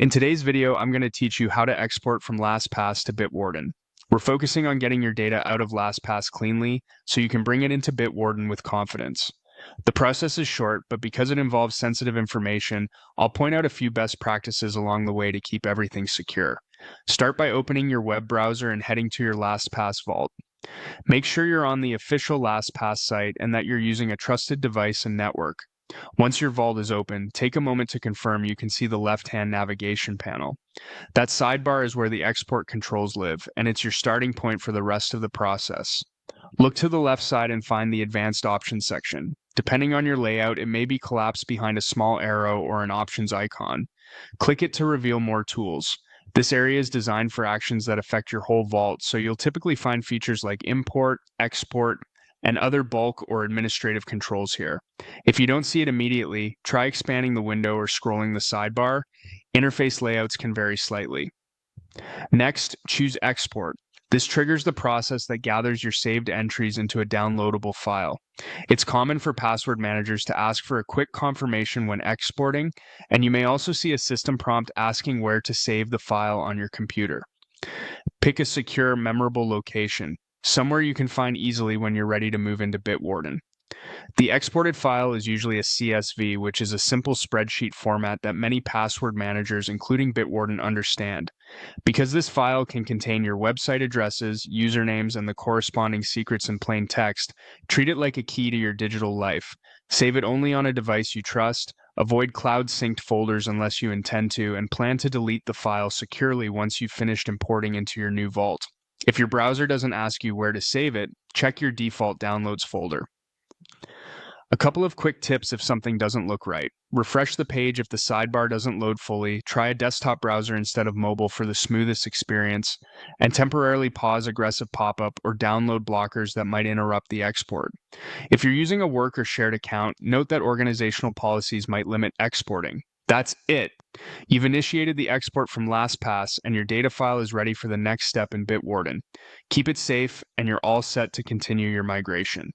In today's video, I'm going to teach you how to export from LastPass to Bitwarden. We're focusing on getting your data out of LastPass cleanly so you can bring it into Bitwarden with confidence. The process is short, but because it involves sensitive information, I'll point out a few best practices along the way to keep everything secure. Start by opening your web browser and heading to your LastPass vault. Make sure you're on the official LastPass site and that you're using a trusted device and network. Once your vault is open, take a moment to confirm you can see the left-hand navigation panel. That sidebar is where the export controls live, and it's your starting point for the rest of the process. Look to the left side and find the Advanced Options section. Depending on your layout, it may be collapsed behind a small arrow or an options icon. Click it to reveal more tools. This area is designed for actions that affect your whole vault, so you'll typically find features like import, export, and other bulk or administrative controls here. If you don't see it immediately, try expanding the window or scrolling the sidebar. Interface layouts can vary slightly. Next, choose Export. This triggers the process that gathers your saved entries into a downloadable file. It's common for password managers to ask for a quick confirmation when exporting, and you may also see a system prompt asking where to save the file on your computer. Pick a secure, memorable location, somewhere you can find easily when you're ready to move into Bitwarden. The exported file is usually a CSV, which is a simple spreadsheet format that many password managers, including Bitwarden, understand. Because this file can contain your website addresses, usernames, and the corresponding secrets in plain text, treat it like a key to your digital life. Save it only on a device you trust, avoid cloud-synced folders unless you intend to, and plan to delete the file securely once you've finished importing into your new vault. If your browser doesn't ask you where to save it, check your default downloads folder. A couple of quick tips if something doesn't look right. Refresh the page if the sidebar doesn't load fully, try a desktop browser instead of mobile for the smoothest experience, and temporarily pause aggressive pop-up or download blockers that might interrupt the export. If you're using a work or shared account, note that organizational policies might limit exporting. That's it! You've initiated the export from LastPass and your data file is ready for the next step in Bitwarden. Keep it safe and you're all set to continue your migration.